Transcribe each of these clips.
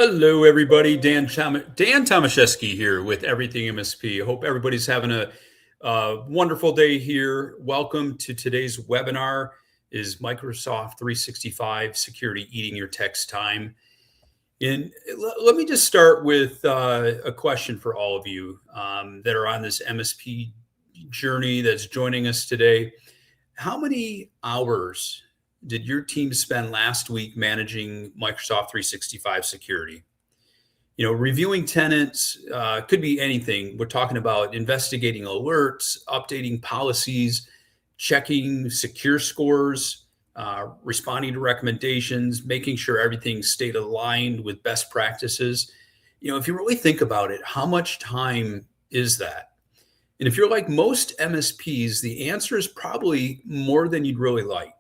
Hello, everybody. Dan Tomaszewski here with Everything MSP. I hope everybody's having a wonderful day here. Welcome to today's webinar. Is Microsoft 365 Security Eating Your Tech's Time? And let me just start with a question for all of you that are on this MSP journey that's joining us today. How many hours did your team spend last week managing Microsoft 365 security? Reviewing tenants could be anything. We're talking about investigating alerts, updating policies, checking secure scores, responding to recommendations, making sure everything stayed aligned with best practices. If you really think about it, how much time is that? And if you're like most MSPs, the answer is probably more than you'd really like.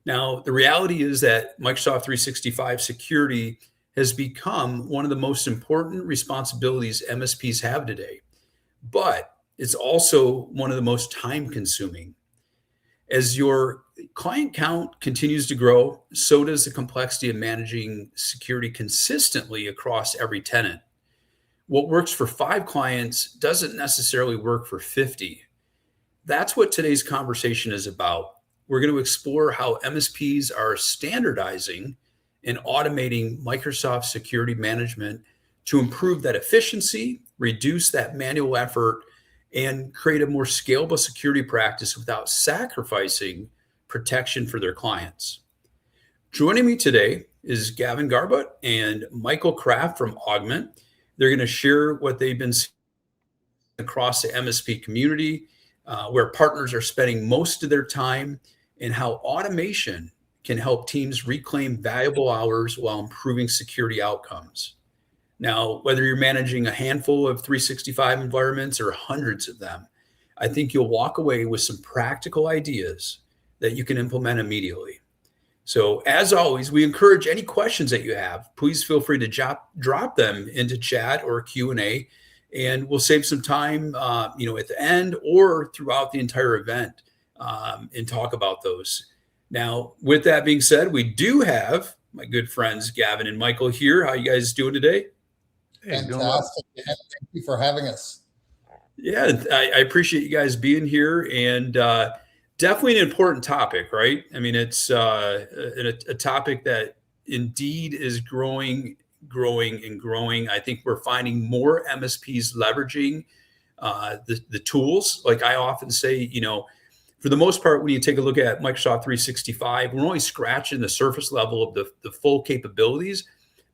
Now, the reality is that Microsoft 365 security has become one of the most important responsibilities MSPs have today, but it's also one of the most time consuming. As your client count continues to grow, so does the complexity of managing security consistently across every tenant. What works for 5 clients doesn't necessarily work for 50. That's what today's conversation is about. We're going to explore how MSPs are standardizing and automating Microsoft security management to improve that efficiency, reduce that manual effort, and create a more scalable security practice without sacrificing protection for their clients. Joining me today is Gavin Garbutt and Michael Kraft from Augment. They're going to share what they've been seeing across the MSP community, where partners are spending most of their time, and how automation can help teams reclaim valuable hours while improving security outcomes. Now, whether you're managing a handful of 365 environments or hundreds of them, I think you'll walk away with some practical ideas that you can implement immediately. So as always, we encourage any questions that you have. Please feel free to drop them into chat or Q&A, and we'll save some time at the end or throughout the entire event and talk about those. Now, with that being said, we do have my good friends Gavin and Michael here. How you guys doing today? Hey, fantastic. Thank you for having us. Yeah, I appreciate you guys being here, and definitely an important topic, right? I mean, it's a topic that indeed is growing. I think we're finding more MSPs leveraging the tools. Like I often say, for the most part, when you take a look at Microsoft 365, we're only scratching the surface level of the full capabilities.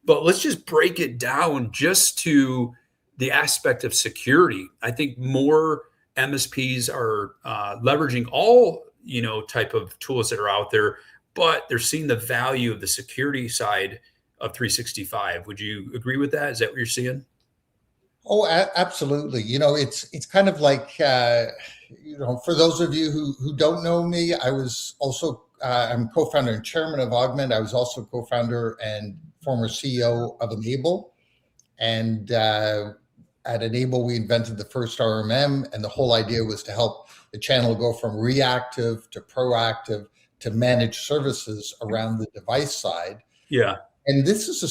But let's just break it down just to the aspect of security. I think more MSPs are leveraging all type of tools that are out there, but they're seeing the value of the security side of 365. Would you agree with that? Is that what you're seeing? Oh, absolutely. It's kind of like, for those of you who don't know me, I was also, I'm co-founder and chairman of Augment. I was also co-founder and former CEO of Enable. And at Enable, we invented the first RMM, and the whole idea was to help the channel go from reactive to proactive to manage services around the device side. Yeah. And this is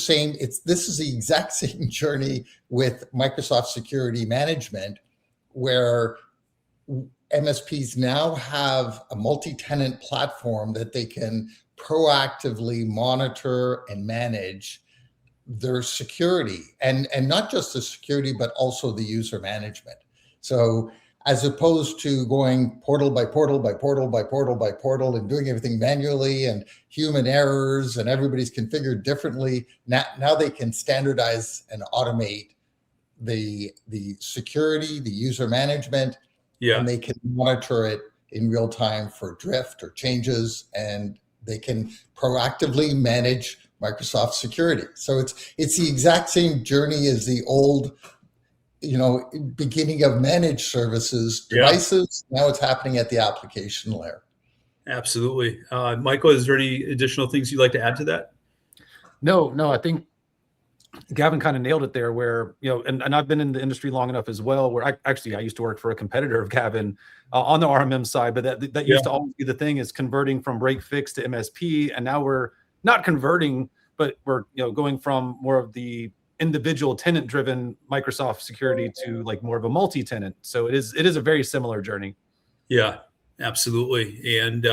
this is the exact same journey with Microsoft Security Management, where MSPs now have a multi-tenant platform that they can proactively monitor and manage their security, and not just the security, but also the user management. So as opposed to going portal by portal by portal by portal by portal and doing everything manually and human errors and everybody's configured differently, now they can standardize and automate the security, the user management, and they can monitor it in real time for drift or changes, and they can proactively manage Microsoft security. So it's the exact same journey as the old beginning of managed services devices. Now it's happening at the application layer. Absolutely. Michael, is there any additional things you'd like to add to that? No, I think Gavin kind of nailed it there, where, and I've been in the industry long enough as well, where I used to work for a competitor of Gavin on the RMM side, but that used to always be the thing, is converting from break fix to MSP. And now we're not converting, but we're going from more of the individual tenant driven Microsoft security to like more of a multi-tenant. So it is a very similar journey. Yeah, absolutely. And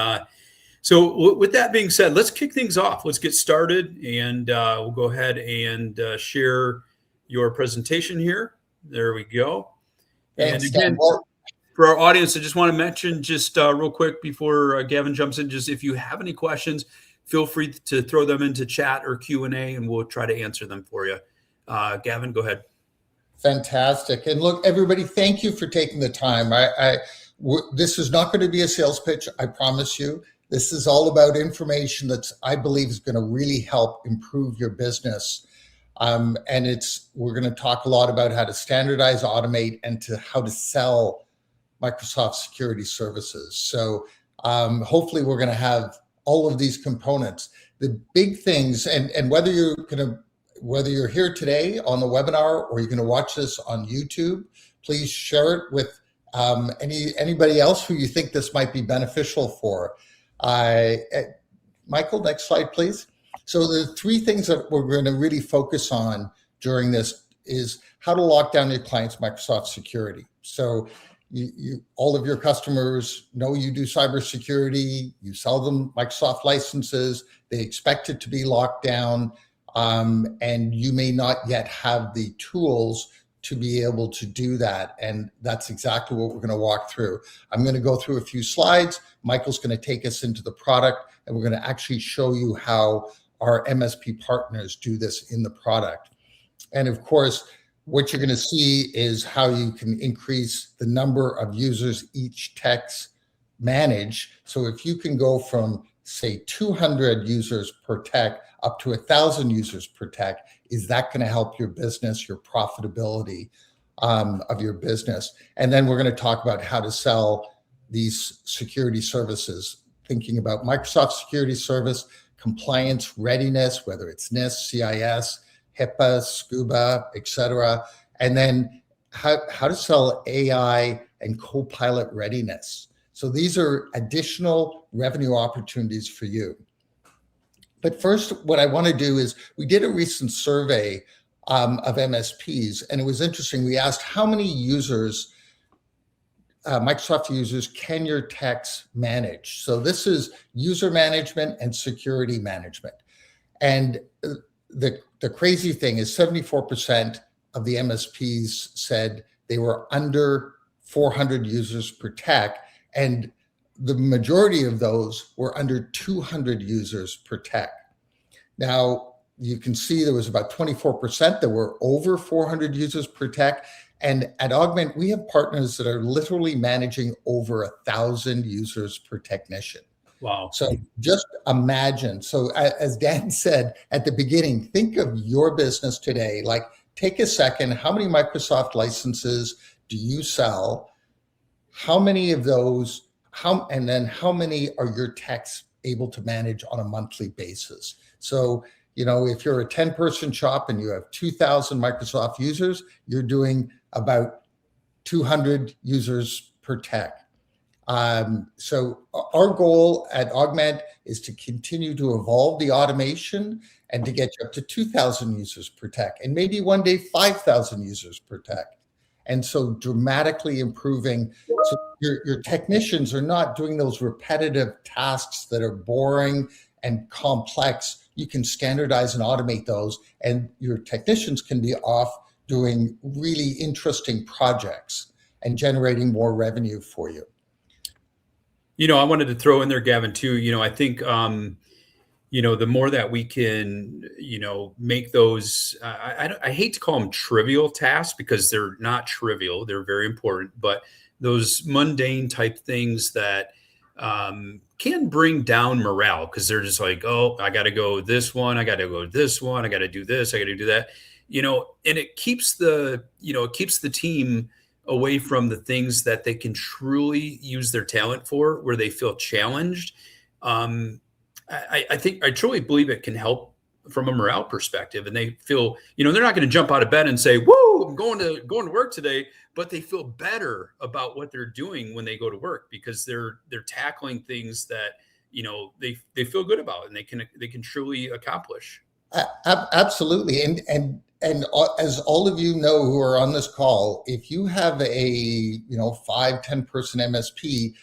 with that being said, let's kick things off. Let's get started, and we'll go ahead and share your presentation here. There we go. Thanks, and again, Dan. for our audience, I just want to mention just real quick before Gavin jumps in, just if you have any questions, feel free to throw them into chat or Q&A, and we'll try to answer them for you. Gavin, go ahead. Fantastic. And look, everybody, thank you for taking the time. This is not going to be a sales pitch, I promise you. This is all about information that I believe is going to really help improve your business. And we're going to talk a lot about how to standardize, automate, and how to sell Microsoft security services. So hopefully we're going to have all of these components. The big things, and whether you're here today on the webinar or you're going to watch this on YouTube, please share it with anybody else who you think this might be beneficial for. Michael, next slide, please. So the three things that we're going to really focus on during this is how to lock down your client's Microsoft security. So all of your customers know you do cybersecurity, you sell them Microsoft licenses, they expect it to be locked down, and you may not yet have the tools to be able to do that. And that's exactly what we're going to walk through. I'm going to go through a few slides. Michael's going to take us into the product, and we're going to actually show you how our MSP partners do this in the product. And of course, what you're going to see is how you can increase the number of users each techs manage. So if you can go from, say, 200 users per tech up to 1,000 users per tech, is that going to help your business, your profitability of your business? And then we're going to talk about how to sell these security services, thinking about Microsoft Security Service, compliance readiness, whether it's NIST, CIS, HIPAA, SCUBA, et cetera, and then how to sell AI and Copilot readiness. So these are additional revenue opportunities for you. But first, what I want to do is, we did a recent survey of MSPs, and it was interesting. We asked how many users, Microsoft users, can your techs manage? So this is user management and security management. And the crazy thing is 74% of the MSPs said they were under 400 users per tech, and the majority of those were under 200 users per tech. Now, you can see there was about 24% that were over 400 users per tech. And at Augment, we have partners that are literally managing over 1,000 users per technician. Wow. So just imagine. So as Dan said at the beginning, think of your business today. Like, take a second. How many Microsoft licenses do you sell? How many of those, and then how many are your techs able to manage on a monthly basis? So, if you're a 10-person shop and you have 2,000 Microsoft users, you're doing about 200 users per tech. So our goal at Augment is to continue to evolve the automation and to get you up to 2,000 users per tech, and maybe one day 5,000 users per tech. And so dramatically improving. So your technicians are not doing those repetitive tasks that are boring and complex. You can standardize and automate those, and your technicians can be off doing really interesting projects and generating more revenue for you. I wanted to throw in there, Gavin, too. I think, the more that we can, make those, I hate to call them trivial tasks, because they're not trivial. They're very important, but those mundane type things that can bring down morale, because they're just like, oh, I got to go this one. I got to go this one. I got to do this. I got to do that, and it keeps the team away from the things that they can truly use their talent for, where they feel challenged. I truly believe it can help from a morale perspective, and they feel, they're not going to jump out of bed and say, "Woo, I'm going to work today," but they feel better about what they're doing when they go to work, because they're tackling things that they feel good about and they can truly accomplish. Absolutely. And as all of you know who are on this call, if you have a 5-10 person MSP,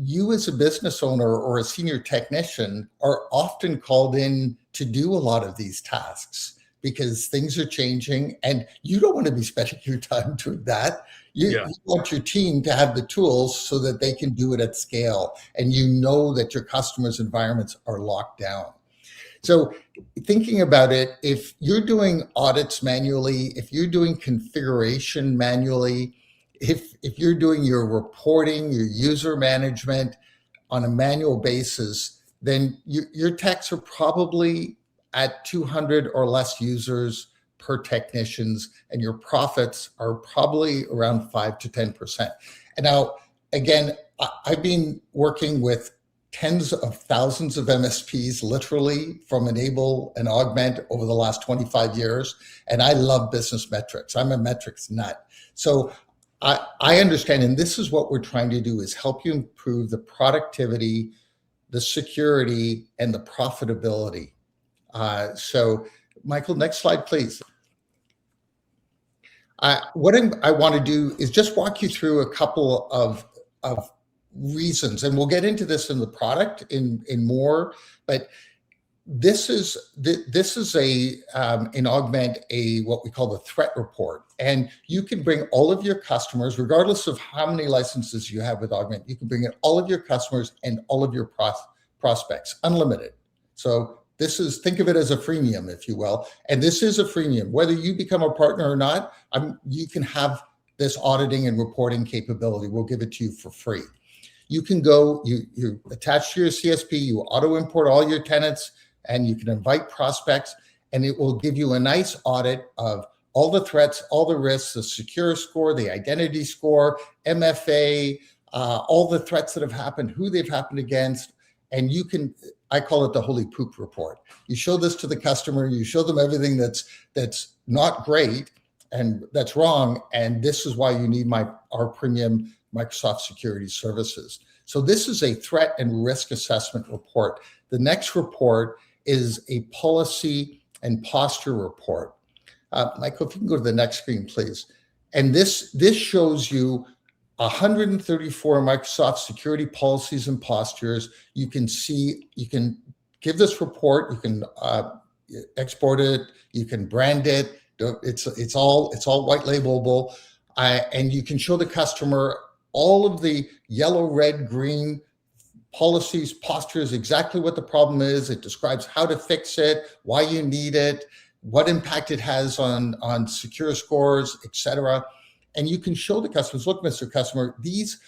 you as a business owner or a senior technician are often called in to do a lot of these tasks because things are changing and you don't want to be spending your time doing that. You want your team to have the tools so that they can do it at scale, and you know that your customers' environments are locked down. So thinking about it, if you're doing audits manually, if you're doing configuration manually, if you're doing your reporting, your user management on a manual basis, then your techs are probably at 200 or less users per technicians, and your profits are probably around 5 to 10%. And now, again, I've been working with tens of thousands of MSPs, literally from Enable and Augment over the last 25 years. And I love business metrics. I'm a metrics nut. So I understand, and this is what we're trying to do, is help you improve the productivity, the security, and the profitability. So Michael, next slide, please. What I want to do is just walk you through a couple of reasons, and we'll get into this in the product in more, but this is in Augment what we call the threat report, and you can bring all of your customers, regardless of how many licenses you have with Augment. You can bring in all of your customers and all of your prospects, unlimited. So think of it as a freemium, if you will, and this is a freemium. Whether you become a partner or not, you can have this auditing and reporting capability. We'll give it to you for free. You can go, you attach to your CSP, you auto import all your tenants, and you can invite prospects, and it will give you a nice audit of all the threats, all the risks, the secure score, the identity score, MFA, all the threats that have happened, who they've happened against. And you can, I call it the holy poop report. You show this to the customer, you show them everything that's not great and that's wrong, and this is why you need our premium Microsoft security services. So this is a threat and risk assessment report. The next report is a policy and posture report. Michael, if you can go to the next screen, please. And this shows you 134 Microsoft security policies and postures. You can give this report, you can export it, you can brand it. It's all white labelable, and you can show the customer all of the yellow, red, green policies, postures, exactly what the problem is. It describes how to fix it, why you need it, what impact it has on secure scores, etc. And you can show the customers, look, Mr. Customer, these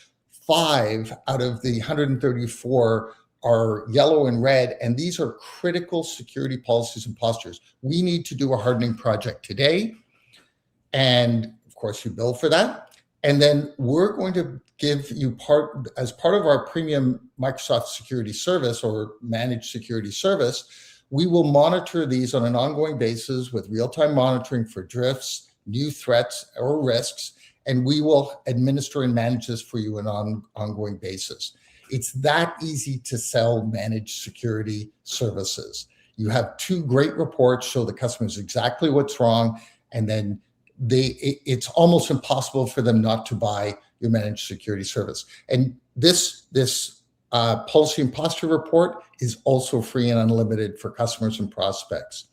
5 out of the 134 are yellow and red, and these are critical security policies and postures. We need to do a hardening project today. And of course, you bill for that. And then we're going to give you as part of our premium Microsoft security service or managed security service, we will monitor these on an ongoing basis with real-time monitoring for drifts, new threats or risks, and we will administer and manage this for you on an ongoing basis. It's that easy to sell managed security services. You have 2 great reports, show the customers exactly what's wrong, and then it's almost impossible for them not to buy your managed security service. And this policy and posture report is also free and unlimited for customers and prospects.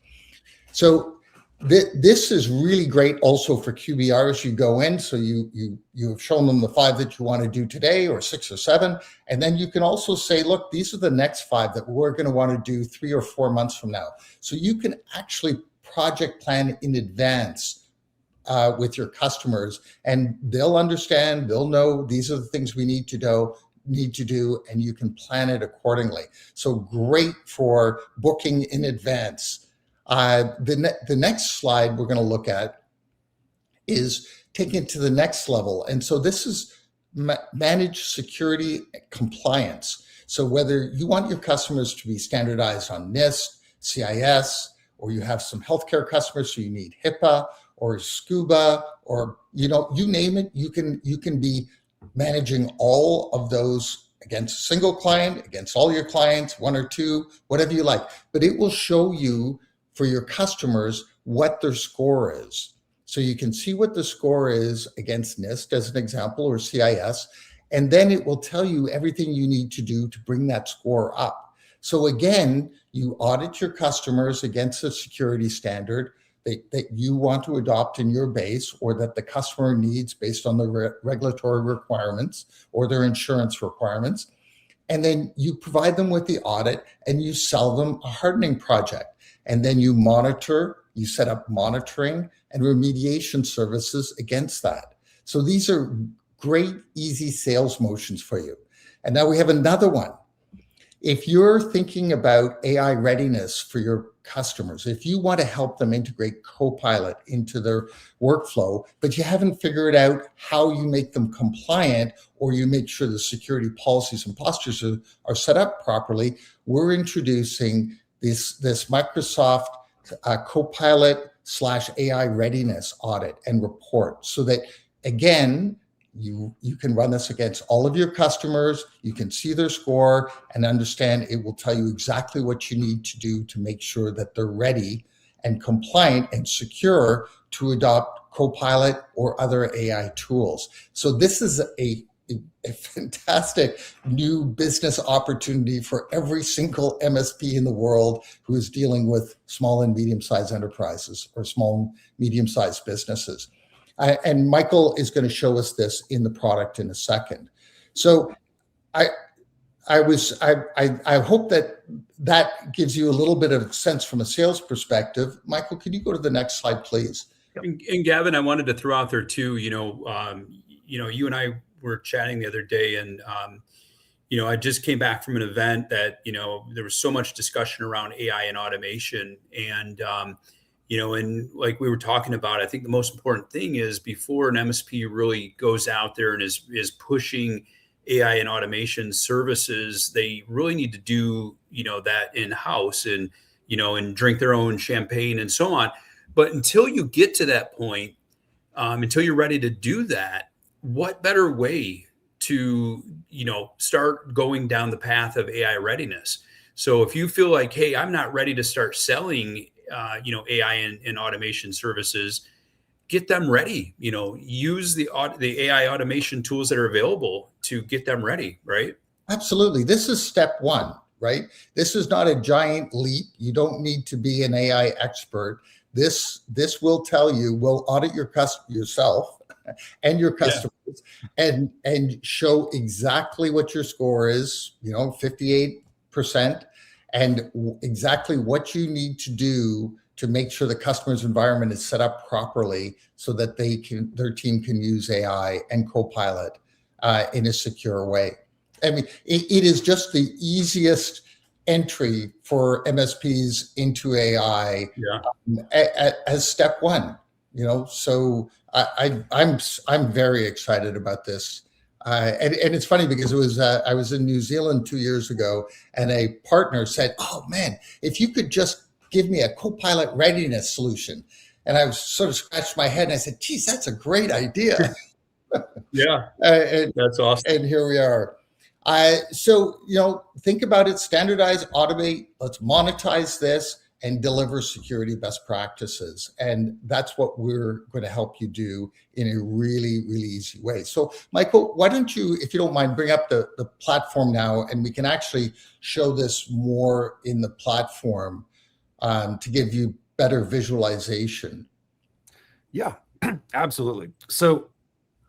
So this is really great also for QBRs. You go in, so you have shown them the 5 that you want to do today, or 6 or 7, and then you can also say, look, these are the next 5 that we're going to want to do 3 or 4 months from now. So you can actually project plan in advance with your customers, and they'll understand, they'll know these are the things we need to do, and you can plan it accordingly. So great for booking in advance. The next slide we're going to look at is taking it to the next level. And so this is managed security compliance. So whether you want your customers to be standardized on NIST, CIS, or you have some healthcare customers, so you need HIPAA or SCUBA, or you name it, you can be managing all of those against a single client, against all your clients, 1 or 2, whatever you like. But it will show you for your customers what their score is. So you can see what the score is against NIST as an example, or CIS, and then it will tell you everything you need to do to bring that score up. So again, you audit your customers against a security standard that you want to adopt in your base, or that the customer needs based on the regulatory requirements or their insurance requirements. And then you provide them with the audit and you sell them a hardening project. And then you monitor, you set up monitoring and remediation services against that. So these are great, easy sales motions for you. And now we have another one. If you're thinking about AI readiness for your customers, if you want to help them integrate Copilot into their workflow, but you haven't figured out how you make them compliant, or you make sure the security policies and postures are set up properly, we're introducing this Microsoft Copilot/AI readiness audit and report, so that, again, you can run this against all of your customers. You can see their score and understand. It will tell you exactly what you need to do to make sure that they're ready and compliant and secure to adopt Copilot or other AI tools. So this is a fantastic new business opportunity for every single MSP in the world who is dealing with small and medium-sized enterprises or small, medium-sized businesses. And Michael is going to show us this in the product in a second. So I hope that gives you a little bit of sense from a sales perspective. Michael, can you go to the next slide, please? And Gavin, I wanted to throw out there too, you and I were chatting the other day, and I just came back from an event that, there was so much discussion around AI and automation, and and like we were talking about, I think the most important thing is, before an MSP really goes out there and is pushing AI and automation services, they really need to do, that in-house and, and drink their own champagne and so on. But until you get to that point, until you're ready to do that, what better way to, start going down the path of AI readiness? So if you feel like, hey, I'm not ready to start selling AI and automation services, get them ready. Use the AI automation tools that are available to get them ready, right? Absolutely. This is step one, right? This is not a giant leap. You don't need to be an AI expert. This will tell you, will audit yourself and your customers, and show exactly what your score is, 58%, and exactly what you need to do to make sure the customer's environment is set up properly so that their team can use AI and Copilot in a secure way. I mean, it is just the easiest entry for MSPs into AI as step one. So I'm very excited about this. And it's funny because I was in New Zealand 2 years ago, and a partner said, "Oh man, if you could just give me a Copilot readiness solution." And I was sort of scratched my head and I said, "Geez, that's a great idea." That's awesome. And here we are. So think about it: standardize, automate. Let's monetize this and deliver security best practices. And that's what we're going to help you do in a really, really easy way. So Michael, why don't you, if you don't mind, bring up the platform now, and we can actually show this more in the platform to give you better visualization. Yeah, absolutely. So,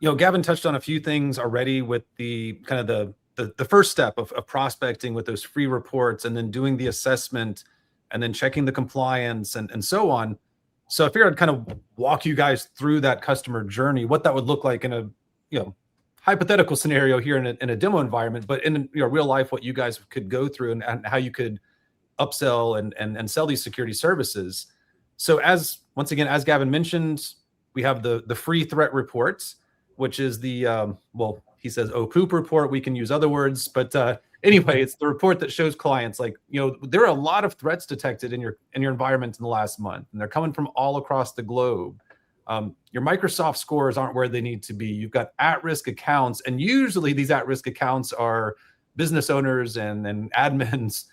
Gavin touched on a few things already with the kind of the first step of prospecting with those free reports, and then doing the assessment, and then checking the compliance and so on. So I figured I'd kind of walk you guys through that customer journey, what that would look like in a hypothetical scenario here in a demo environment, but in real life, what you guys could go through and how you could upsell and sell these security services. So once again, as Gavin mentioned, we have the free threat reports, which is the, he says, oh, poop report. We can use other words, but anyway, it's the report that shows clients like, there are a lot of threats detected in your environment in the last month, and they're coming from all across the globe. Your Microsoft scores aren't where they need to be. You've got at-risk accounts, and usually these at-risk accounts are business owners and admins.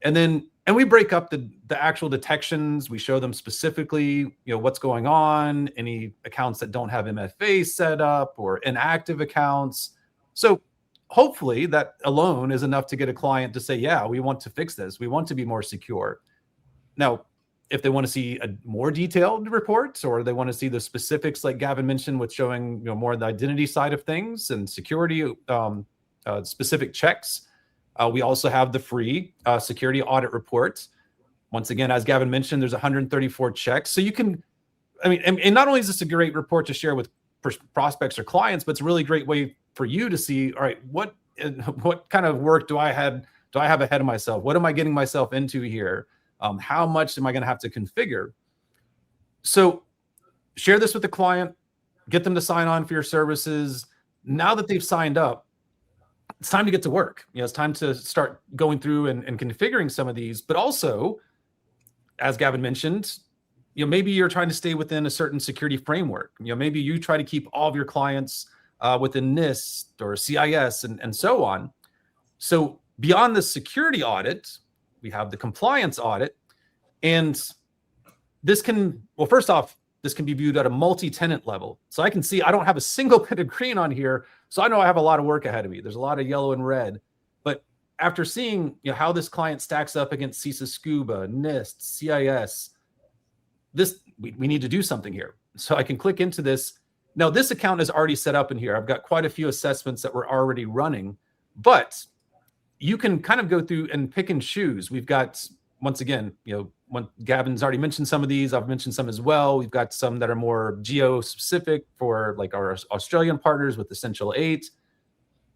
And then And we break up the actual detections. We show them specifically, what's going on, any accounts that don't have MFA set up or inactive accounts. So hopefully that alone is enough to get a client to say, yeah, we want to fix this. We want to be more secure. Now, if they want to see a more detailed report, or they want to see the specifics like Gavin mentioned with showing more of the identity side of things and security specific checks, we also have the free security audit report. Once again, as Gavin mentioned, there's 134 checks. So you can, and not only is this a great report to share with prospects or clients, but it's a really great way for you to see, all right, what kind of work do I have ahead of myself? What am I getting myself into here? How much am I going to have to configure? So share this with the client, get them to sign on for your services. Now that they've signed up, it's time to get to work. It's time to start going through and configuring some of these, but also, as Gavin mentioned, maybe you're trying to stay within a certain security framework. Maybe you try to keep all of your clients within NIST or CIS and so on. So beyond the security audit, we have the compliance audit. And this can, well, first off, this can be viewed at a multi-tenant level. So I can see I don't have a single bit of green on here. So I know I have a lot of work ahead of me. There's a lot of yellow and red. But after seeing how this client stacks up against CISA Scuba, NIST, CIS, we need to do something here. So I can click into this. Now this account is already set up in here. I've got quite a few assessments that we're already running, but you can kind of go through and pick and choose. We've got, once again, Gavin's already mentioned some of these. I've mentioned some as well. We've got some that are more geo-specific for like our Australian partners with Essential 8.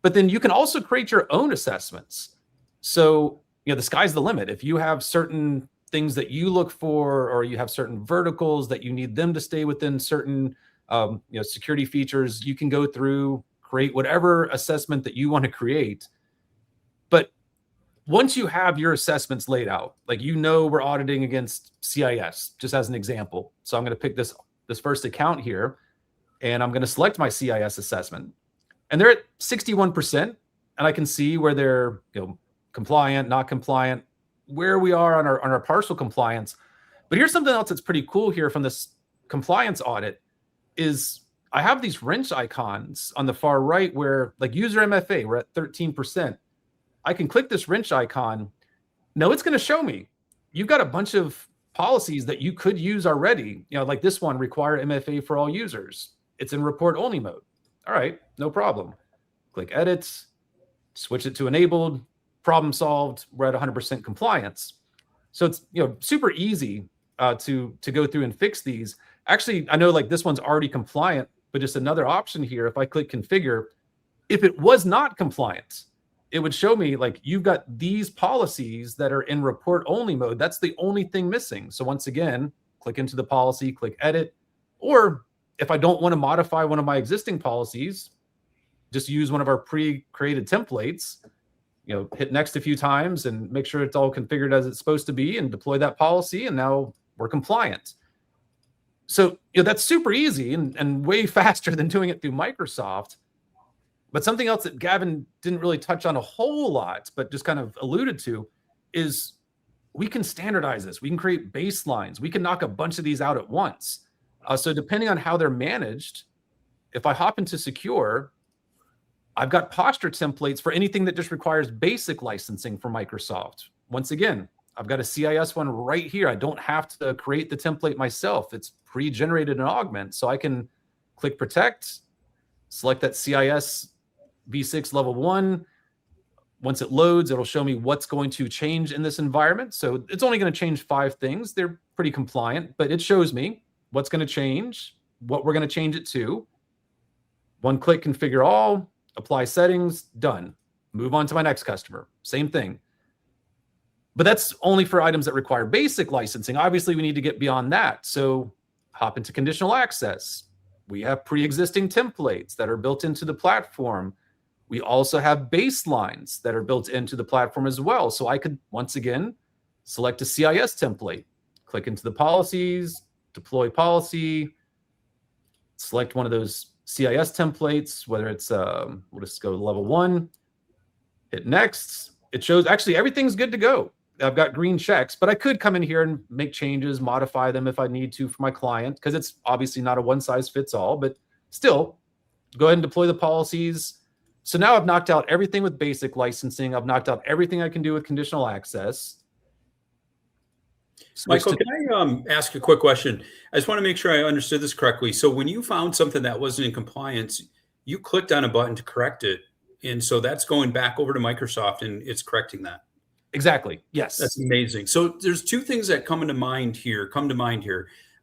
But then you can also create your own assessments. So, the sky's the limit. If you have certain things that you look for, or you have certain verticals that you need them to stay within certain security features, you can go through, create whatever assessment that you want to create. But once you have your assessments laid out, like we're auditing against CIS, just as an example. So I'm going to pick this first account here, and I'm going to select my CIS assessment. And they're at 61%, and I can see where they're compliant, not compliant, where we are on our partial compliance. But here's something else that's pretty cool here from this compliance audit is I have these wrench icons on the far right where, like, user MFA, we're at 13%. I can click this wrench icon. Now it's going to show me you've got a bunch of policies that you could use already. Like this one, require MFA for all users. It's in report only mode. All right, no problem. Click edit, switch it to enabled, problem solved. We're at 100% compliance. So it's super easy to go through and fix these. Actually, I know like this one's already compliant, but just another option here. If I click configure, if it was not compliant, it would show me like you've got these policies that are in report only mode. That's the only thing missing. So once again, click into the policy, click edit. Or if I don't want to modify one of my existing policies, just use one of our pre-created templates, hit next a few times and make sure it's all configured as it's supposed to be and deploy that policy. And now we're compliant. So that's super easy and way faster than doing it through Microsoft. But something else that Gavin didn't really touch on a whole lot, but just kind of alluded to, is we can standardize this. We can create baselines. We can knock a bunch of these out at once. So depending on how they're managed, if I hop into Secure, I've got posture templates for anything that just requires basic licensing from Microsoft. Once again, I've got a CIS one right here. I don't have to create the template myself. It's pre-generated in Augment. So I can click Protect, select that CIS V6 level 1. Once it loads, it'll show me what's going to change in this environment. So it's only going to change 5 things. They're pretty compliant, but it shows me what's going to change, what we're going to change it to. One click, configure all, apply settings, done. Move on to my next customer. Same thing. But that's only for items that require basic licensing. Obviously, we need to get beyond that. So hop into conditional access. We have pre-existing templates that are built into the platform. We also have baselines that are built into the platform as well. So I could, once again, select a CIS template, click into the policies, deploy policy, select one of those CIS templates, whether it's, we'll just go to level 1, hit next. It shows actually everything's good to go. I've got green checks, but I could come in here and make changes, modify them if I need to for my client, because it's obviously not a one size fits all, but still go ahead and deploy the policies. So now I've knocked out everything with basic licensing. I've knocked out everything I can do with conditional access. Michael, can I ask a quick question? I just want to make sure I understood this correctly. So when you found something that wasn't in compliance, you clicked on a button to correct it. And so that's going back over to Microsoft and it's correcting that. Exactly. Yes. That's amazing. So there's two things that come to mind here.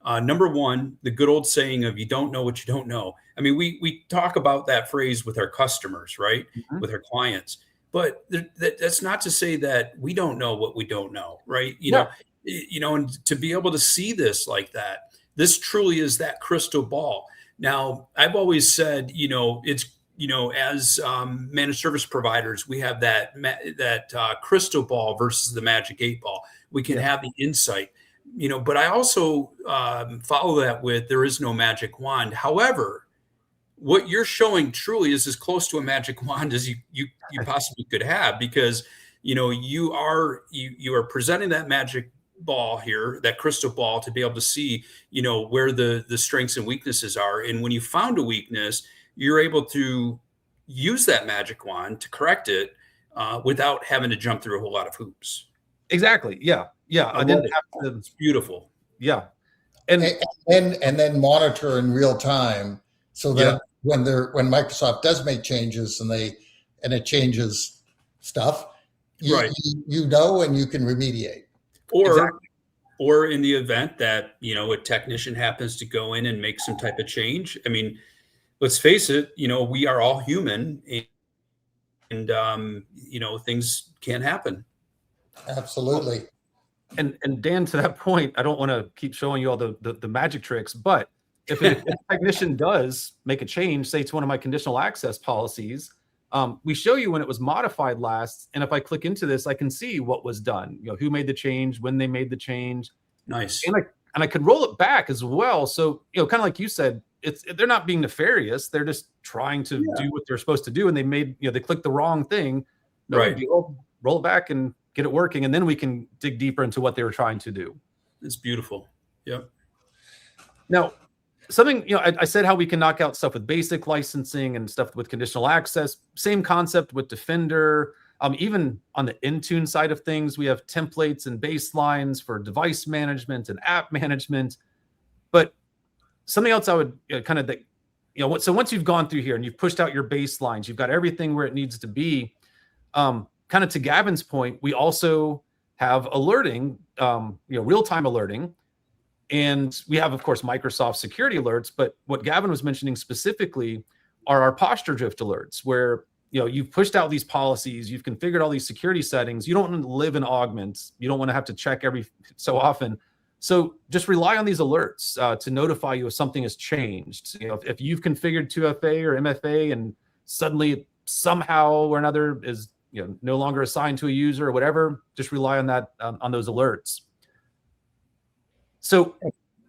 Number one, the good old saying of you don't know what you don't know. I mean, we talk about that phrase with our customers, right? Mhm. With our clients. But that's not to say that we don't know what we don't know, right? You know, and to be able to see this like that, this truly is that crystal ball. Now, I've always said, it's, as managed service providers, we have that crystal ball versus the magic 8 ball. We can have the insight, but I also follow that with there is no magic wand. However, what you're showing truly is as close to a magic wand as you possibly could have, because you are presenting that magic ball here, that crystal ball, to be able to see where the strengths and weaknesses are. And when you found a weakness, you're able to use that magic wand to correct it without having to jump through a whole lot of hoops. Exactly. Yeah. I didn't have to. It's beautiful. Yeah. And then monitor in real time, so that when Microsoft does make changes and it changes stuff, you and you can remediate. Or in the event that a technician happens to go in and make some type of change. I mean, let's face it, we are all human, and things can happen. Absolutely. And Dan, to that point, I don't want to keep showing you all the magic tricks, but if a technician does make a change, say to one of my conditional access policies, we show you when it was modified last, and if I click into this, I can see what was done. Who made the change, when they made the change. Nice. And I could roll it back as well. So kind of like you said, they're not being nefarious. They're just trying to do what they're supposed to do, and they clicked the wrong thing. No big deal. Roll it back and get it working, and then we can dig deeper into what they were trying to do. It's beautiful. Yep. Now, something, I said how we can knock out stuff with basic licensing and stuff with conditional access. Same concept with Defender. Even on the Intune side of things, we have templates and baselines for device management and app management. But something else I would so once you've gone through here and you've pushed out your baselines, you've got everything where it needs to be. Kind of to Gavin's point, we also have alerting, real-time alerting. And we have, of course, Microsoft security alerts. But what Gavin was mentioning specifically are our posture drift alerts, where you've pushed out these policies, you've configured all these security settings. You don't want to live in augments. You don't want to have to check every so often. So just rely on these alerts to notify you if something has changed. If you've configured 2FA or MFA and suddenly somehow or another is no longer assigned to a user or whatever, just rely on that, on those alerts. So,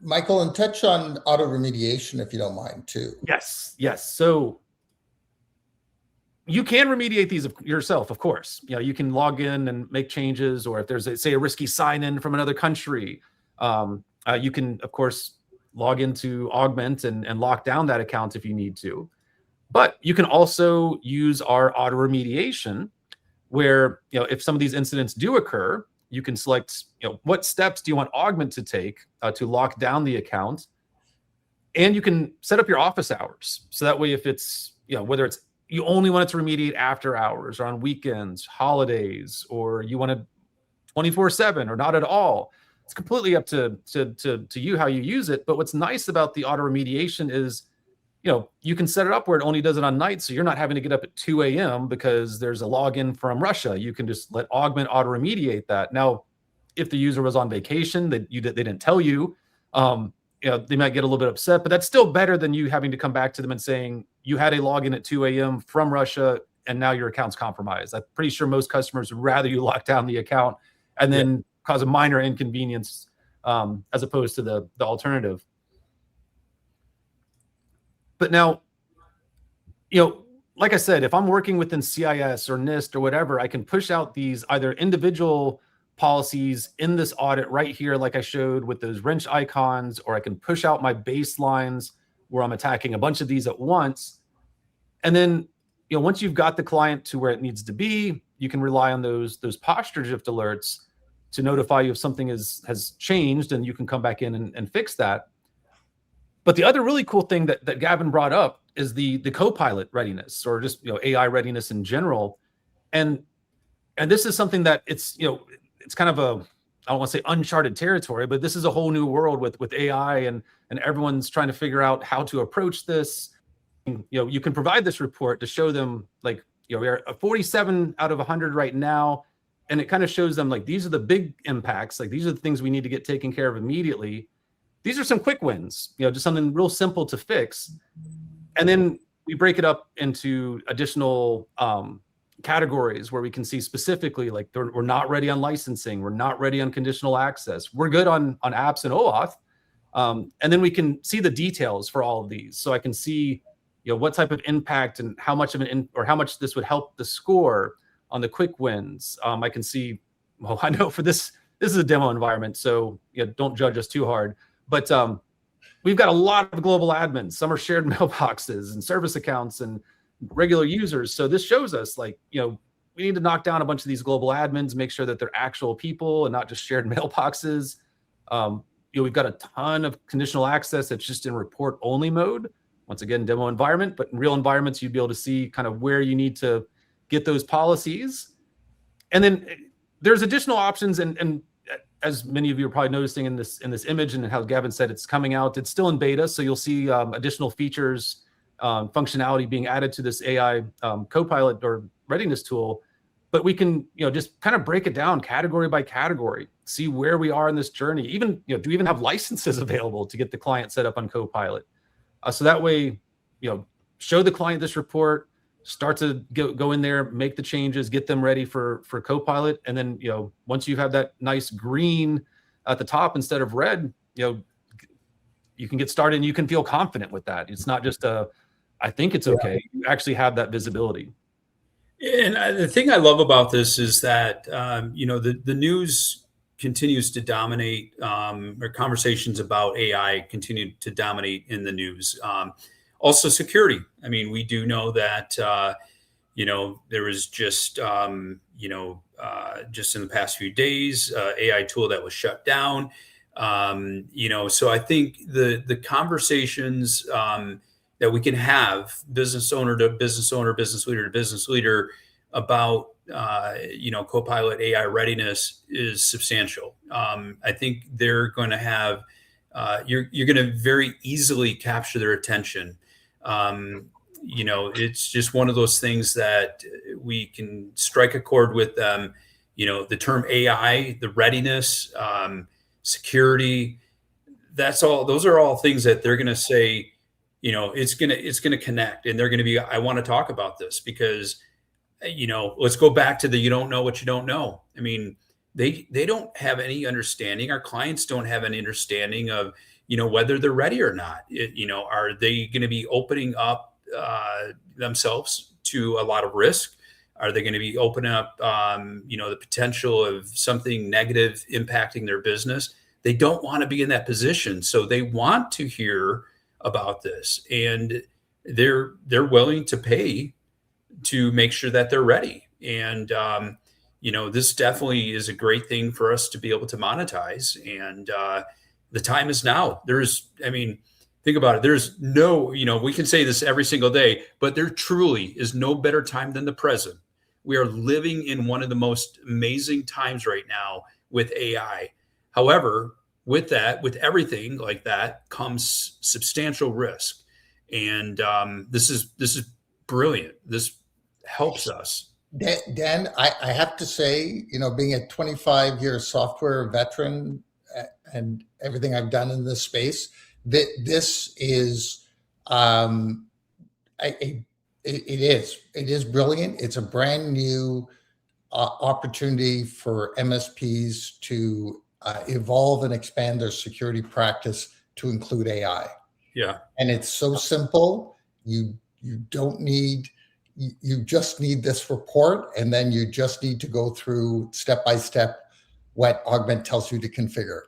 Michael, and touch on auto remediation if you don't mind too. Yes. So you can remediate these yourself, of course. You can log in and make changes, or if there's a risky sign-in from another country, you can, of course, log into Augment and lock down that account if you need to. But you can also use our auto remediation, where if some of these incidents do occur, you can select what steps do you want Augment to take to lock down the account, and you can set up your office hours. So that way, if it's whether it's you only want it to remediate after hours or on weekends, holidays, or you want it 24/7 or not at all, it's completely up to you how you use it. But what's nice about the auto remediation is you can set it up where it only does it on nights, so you're not having to get up at 2 a.m. because there's a login from Russia. You can just let Augment auto remediate that. Now, if the user was on vacation, they didn't tell you, they might get a little bit upset, but that's still better than you having to come back to them and saying you had a login at 2 a.m. from Russia and now your account's compromised. I'm pretty sure most customers would rather you lock down the account and then cause a minor inconvenience as opposed to the alternative. But now, like I said, if I'm working within CIS or NIST or whatever, I can push out these either individual policies in this audit right here, like I showed with those wrench icons, or I can push out my baselines where I'm attacking a bunch of these at once. And then, once you've got the client to where it needs to be, you can rely on those posture drift alerts to notify you if something has changed, and you can come back in and fix that. But the other really cool thing that Gavin brought up is the Copilot readiness, or just AI readiness in general. And this is something that it's kind of I don't want to say uncharted territory, but this is a whole new world with AI, and everyone's trying to figure out how to approach this. You can provide this report to show them, like, we're a 47 out of 100 right now. And it kind of shows them, like, these are the big impacts. Like, these are the things we need to get taken care of immediately. These are some quick wins, just something real simple to fix. And then we break it up into additional categories where we can see specifically, like, we're not ready on licensing. We're not ready on conditional access. We're good on apps and OAuth. And then we can see the details for all of these. So I can see, what type of impact and how much of or how much this would help the score on the quick wins. I can see, well, I know for this is a demo environment, so don't judge us too hard. But we've got a lot of global admins. Some are shared mailboxes and service accounts and regular users. So this shows us, like, we need to knock down a bunch of these global admins, make sure that they're actual people and not just shared mailboxes. We've got a ton of conditional access that's just in report only mode. Once again, demo environment, but in real environments, you'd be able to see kind of where you need to get those policies. And then there's additional options. And as many of you are probably noticing in this image, and how Gavin said it's coming out, it's still in beta. So you'll see additional features, functionality being added to this AI Copilot or readiness tool. But we can, just kind of break it down category by category, see where we are in this journey. Even, do we even have licenses available to get the client set up on Copilot? So that way, show the client this report, start to go in there, make the changes, get them ready for Copilot. And then, once you have that nice green at the top instead of red, you can get started and you can feel confident with that. It's not just I think it's okay. You actually have that visibility. And the thing I love about this is that, the news continues to dominate, or conversations about AI continue to dominate in the news. Also security. I mean, we do know that, there was just, just in the past few days, AI tool that was shut down. So I think the conversations that we can have, business owner to business owner, business leader to business leader, about Copilot AI readiness is substantial. I think they're going to have you're going to very easily capture their attention. It's just one of those things that we can strike a chord with them. The term AI, the readiness, security, those are all things that they're going to say, it's going to connect, and they're going to be, I want to talk about this because, let's go back to you don't know what you don't know. I mean, they don't have any understanding. Our clients don't have any understanding of, whether they're ready or not. Are they going to be opening up themselves to a lot of risk? Are they going to be opening up, the potential of something negative impacting their business? They don't want to be in that position. So they want to hear about this, and they're willing to pay to make sure that they're ready. And, this definitely is a great thing for us to be able to monetize. And the time is now. Think about it. There's no, we can say this every single day, but there truly is no better time than the present. We are living in one of the most amazing times right now with AI. However, with everything like that comes substantial risk. And this is brilliant. This helps us. Dan, I have to say, being a 25-year software veteran and everything I've done in this space, that this is, it is brilliant. It's a brand new opportunity for MSPs to evolve and expand their security practice to include AI. Yeah. And it's so simple. You just need this report, and then you just need to go through step by step what Augment tells you to configure.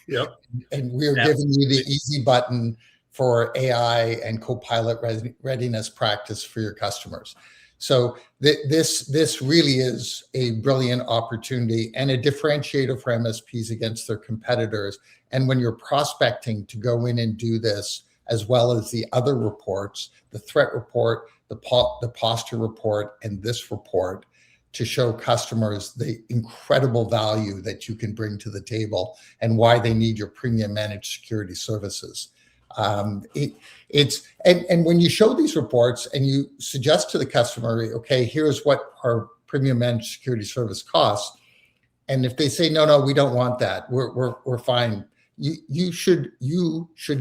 Yep. And we are giving you the easy button for AI and Copilot readiness practice for your customers. So this really is a brilliant opportunity and a differentiator for MSPs against their competitors. And when you're prospecting, to go in and do this, as well as the other reports, the threat report, the posture report, and this report, to show customers the incredible value that you can bring to the table and why they need your premium managed security services. And when you show these reports and you suggest to the customer, okay, here's what our premium managed security service costs, and if they say no, we don't want that, we're fine, you should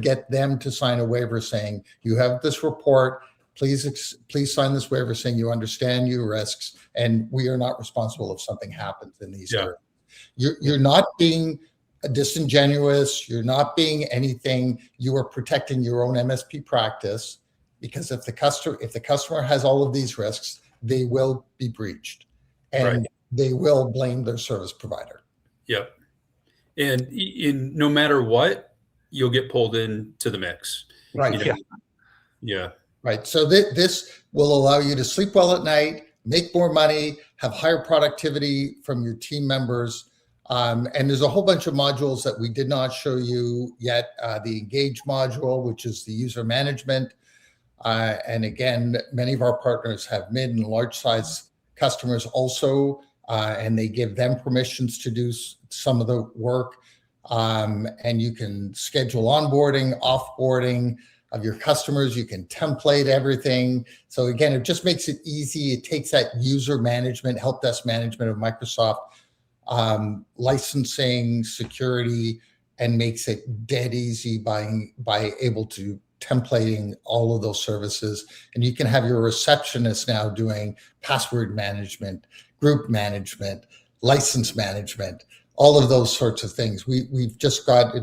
get them to sign a waiver saying, you have this report, please sign this waiver saying you understand your risks and we are not responsible if something happens in these areas. You're not being disingenuous, you're not being anything, you are protecting your own MSP practice, because if the customer has all of these risks, they will be breached and they will blame their service provider. Yep. And no matter what, you'll get pulled into the mix. Right. Yeah. Right. So this will allow you to sleep well at night, make more money, have higher productivity from your team members. And there's a whole bunch of modules that we did not show you yet. The Engage module, which is the user management. And again, many of our partners have mid and large size customers also, and they give them permissions to do some of the work. And you can schedule onboarding, offboarding of your customers. You can template everything. So again, it just makes it easy. It takes that user management, help desk management of Microsoft, licensing, security, and makes it dead easy by able to templating all of those services. And you can have your receptionist now doing password management, group management, license management, all of those sorts of things. We've just got it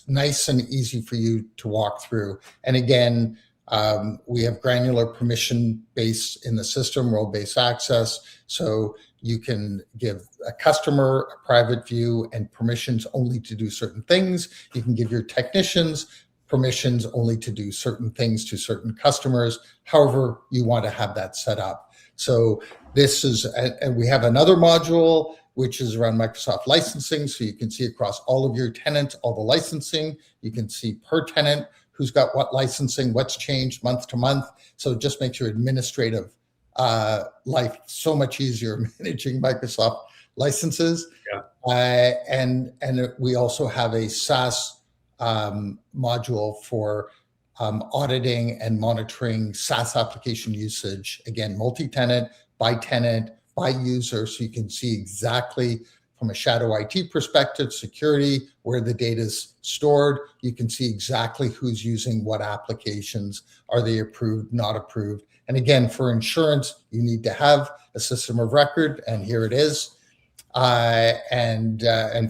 nice and easy for you to walk through. And again, we have granular permission base in the system, role-based access. So you can give a customer a private view and permissions only to do certain things. You can give your technicians permissions only to do certain things to certain customers, however you want to have that set up. So this is, and we have another module which is around Microsoft licensing. So you can see across all of your tenants, all the licensing. You can see per tenant who's got what licensing, what's changed month to month. So it just makes your administrative life so much easier managing Microsoft licenses. And we also have a SaaS module for auditing and monitoring SaaS application usage. Again, multi-tenant, by user, so you can see exactly from a shadow IT perspective, security, where the data is stored. You can see exactly who's using what applications. Are they approved, not approved? And again, for insurance, you need to have a system of record, and here it is. And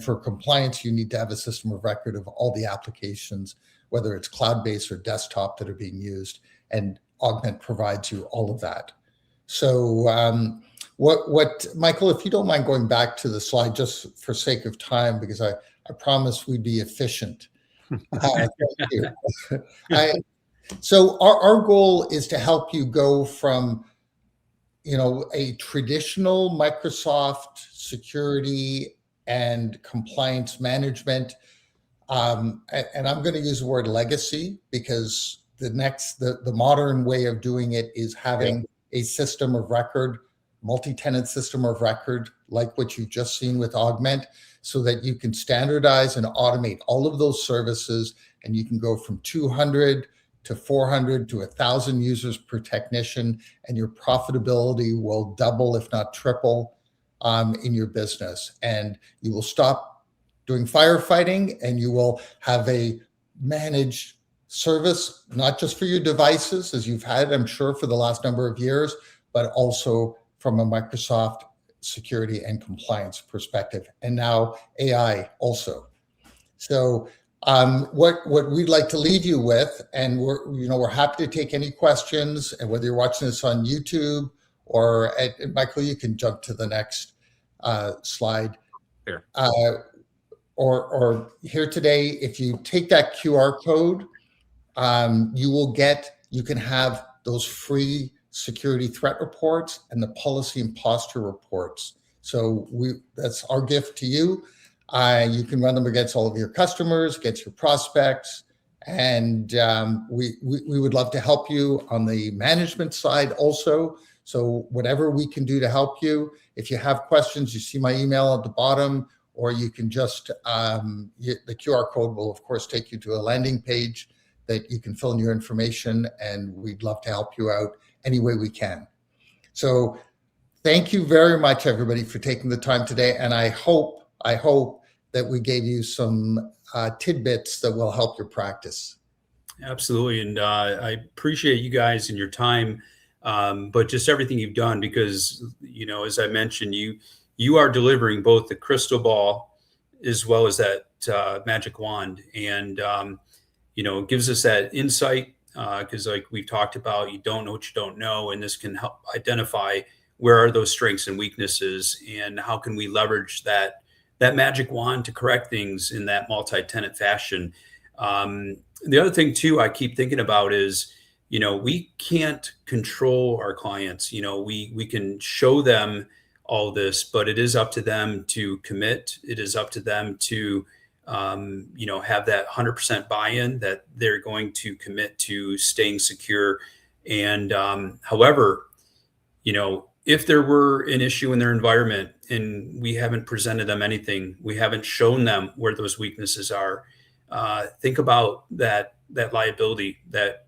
for compliance, you need to have a system of record of all the applications, whether it's cloud-based or desktop, that are being used. And Augment provides you all of that. So what Michael, if you don't mind going back to the slide just for sake of time, because I promised we'd be efficient. Thank you. So our goal is to help you go from, a traditional Microsoft security and compliance management, and I'm going to use the word legacy, because the modern way of doing it is having a system of record, multi-tenant system of record, like what you've just seen with Augment, so that you can standardize and automate all of those services, and you can go from 200 to 400 to 1,000 users per technician, and your profitability will double, if not triple, in your business. And you will stop doing firefighting, and you will have a managed service, not just for your devices, as you've had, I'm sure, for the last number of years, but also from a Microsoft security and compliance perspective, and now AI also. So what we'd like to leave you with, and we're happy to take any questions, and whether you're watching this on YouTube or Michael, you can jump to the next slide. Here. Or here today, if you take that QR code, you can have those free security threat reports and the policy and posture reports. So that's our gift to you. You can run them against all of your customers, against your prospects, and we would love to help you on the management side also. So whatever we can do to help you, if you have questions, you see my email at the bottom, or you can just, the QR code will of course take you to a landing page that you can fill in your information, and we'd love to help you out any way we can. So thank you very much, everybody, for taking the time today. And I hope that we gave you some tidbits that will help your practice. Absolutely. And I appreciate you guys and your time, but just everything you've done, because, you know, as I mentioned, you are delivering both the crystal ball as well as that magic wand. And, you know, it gives us that insight because like we've talked about, you don't know what you don't know. And this can help identify where are those strengths and weaknesses, and how can we leverage that magic wand to correct things in that multi-tenant fashion. The other thing too, I keep thinking about is, you know, we can't control our clients. You know, we can show them all this, but it is up to them to commit. It is up to them to, you know, have that 100% buy-in that they're going to commit to staying secure. And however, you know, if there were an issue in their environment and we haven't presented them anything, we haven't shown them where those weaknesses are, think about that liability that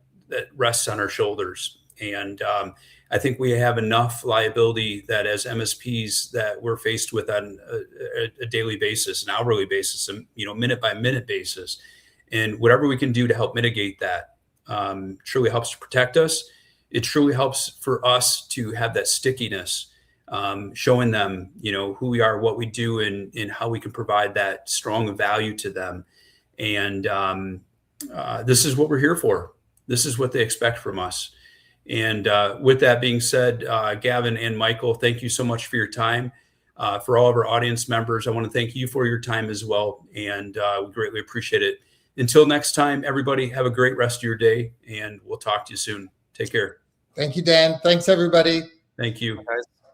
rests on our shoulders. And I think we have enough liability that as MSPs that we're faced with on a daily basis, an hourly basis, and, you know, minute by minute basis. And whatever we can do to help mitigate that truly helps to protect us. It truly helps for us to have that stickiness, showing them, you know, who we are, what we do, and how we can provide that strong value to them. And this is what we're here for. This is what they expect from us. And with that being said, Gavin and Michael, thank you so much for your time. For all of our audience members, I want to thank you for your time as well. And we greatly appreciate it. Until next time, everybody, have a great rest of your day, and we'll talk to you soon. Take care. Thank you, Dan. Thanks, everybody. Thank you. Guys.